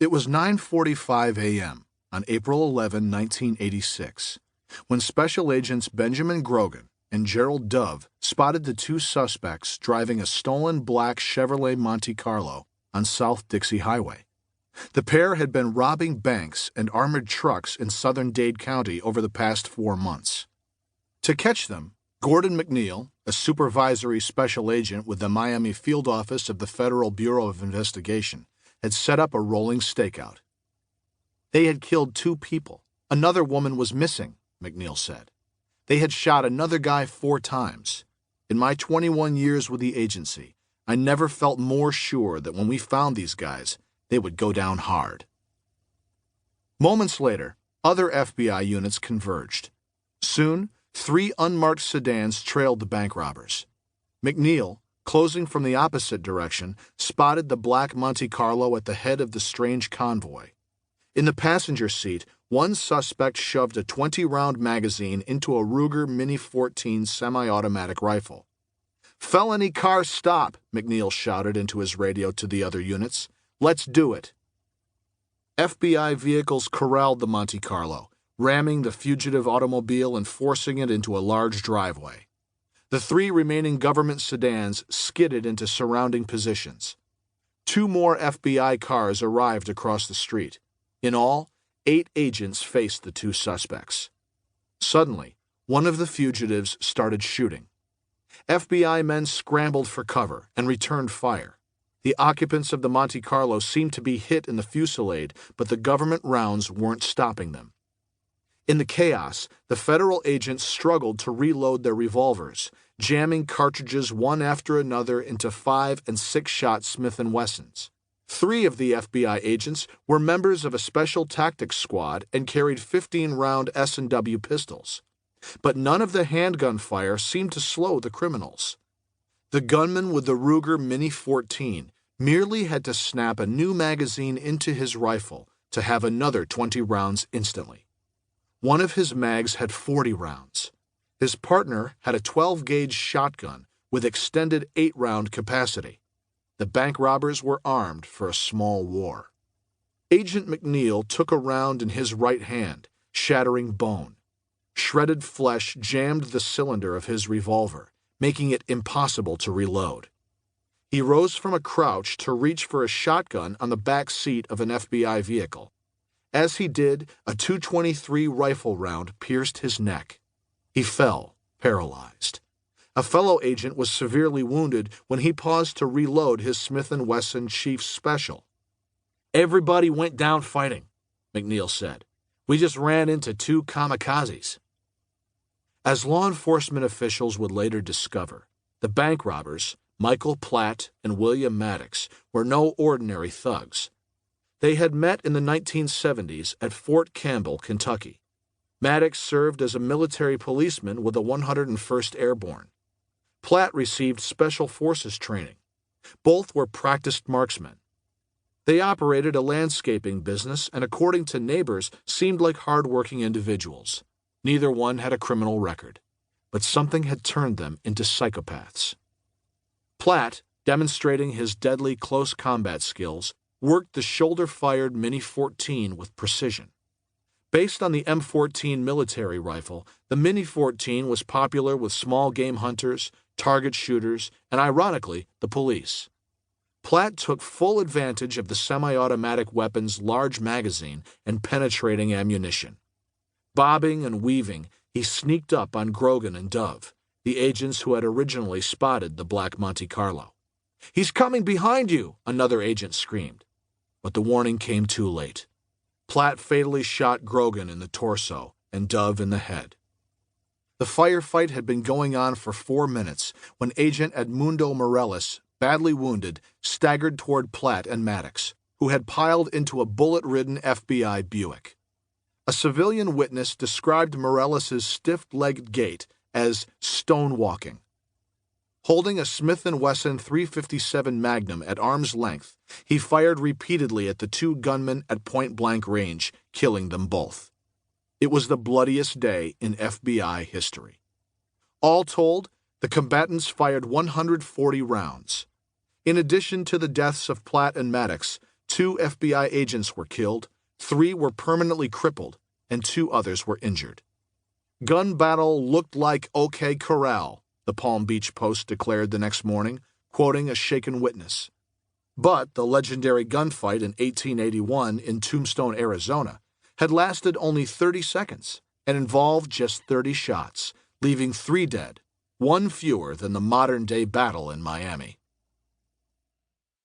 It was 9:45 a.m. on April 11, 1986, when Special Agents Benjamin Grogan and Gerald Dove spotted the two suspects driving a stolen black Chevrolet Monte Carlo on South Dixie Highway. The pair had been robbing banks and armored trucks in southern Dade County over the past 4 months. To catch them, Gordon McNeil, a supervisory special agent with the Miami field office of the Federal Bureau of Investigation, had set up a rolling stakeout. They had killed 2 people. Another woman was missing, McNeil said. They had shot another guy 4 times. In my 21 years with the agency, I never felt more sure that when we found these guys, they would go down hard. Moments later, other FBI units converged. Soon, 3 unmarked sedans trailed the bank robbers. McNeil, closing from the opposite direction, spotted the black Monte Carlo at the head of the strange convoy. In the passenger seat, one suspect shoved a 20-round magazine into a Ruger Mini 14 semi-automatic rifle. "Felony car stop," McNeil shouted into his radio to the other units. "Let's do it." FBI vehicles corralled the Monte Carlo, ramming the fugitive automobile and forcing it into a large driveway. The 3 remaining government sedans skidded into surrounding positions. 2 more FBI cars arrived across the street. In all, 8 agents faced the 2 suspects. Suddenly, one of the fugitives started shooting. FBI men scrambled for cover and returned fire. The occupants of the Monte Carlo seemed to be hit in the fusillade, but the government rounds weren't stopping them. In the chaos, the federal agents struggled to reload their revolvers, jamming cartridges one after another into 5- and 6-shot Smith & Wessons. 3 of the FBI agents were members of a special tactics squad and carried 15-round S&W pistols. But none of the handgun fire seemed to slow the criminals. The gunman with the Ruger Mini 14 merely had to snap a new magazine into his rifle to have another 20 rounds instantly. One of his mags had 40 rounds. His partner had a 12-gauge shotgun with extended 8-round capacity. The bank robbers were armed for a small war. Agent McNeil took a round in his right hand, shattering bone. Shredded flesh jammed the cylinder of his revolver, making it impossible to reload. He rose from a crouch to reach for a shotgun on the back seat of an FBI vehicle. As he did, a .223 rifle round pierced his neck. He fell, paralyzed. A fellow agent was severely wounded when he paused to reload his Smith & Wesson Chief's Special. "Everybody went down fighting," McNeil said. "We just ran into 2 kamikazes." As law enforcement officials would later discover, the bank robbers, Michael Platt and William Maddox, were no ordinary thugs. They had met in the 1970s at Fort Campbell, Kentucky. Maddox served as a military policeman with the 101st Airborne. Platt received Special Forces training. Both were practiced marksmen. They operated a landscaping business and, according to neighbors, seemed like hard-working individuals. Neither one had a criminal record, but something had turned them into psychopaths. Platt, demonstrating his deadly close combat skills, worked the shoulder-fired Mini 14 with precision. Based on the M14 military rifle, the Mini 14 was popular with small game hunters, target shooters, and, ironically, the police. Platt took full advantage of the semi-automatic weapon's large magazine and penetrating ammunition. Bobbing and weaving, he sneaked up on Grogan and Dove, the agents who had originally spotted the black Monte Carlo. "He's coming behind you!" another agent screamed. But the warning came too late. Platt fatally shot Grogan in the torso and Dove in the head. The firefight had been going on for 4 minutes when Agent Edmundo Morales, badly wounded, staggered toward Platt and Maddox, who had piled into a bullet-ridden FBI Buick. A civilian witness described Morales' stiff-legged gait as stonewalking. Holding a Smith & Wesson .357 Magnum at arm's length, he fired repeatedly at the 2 gunmen at point-blank range, killing them both. It was the bloodiest day in FBI history. All told, the combatants fired 140 rounds. In addition to the deaths of Platt and Maddox, 2 FBI agents were killed, 3 were permanently crippled, and 2 others were injured. Gun battle looked like OK Corral, the Palm Beach Post declared the next morning, quoting a shaken witness. But the legendary gunfight in 1881 in Tombstone, Arizona, had lasted only 30 seconds and involved just 30 shots, leaving 3 dead, 1 fewer than the modern-day battle in Miami.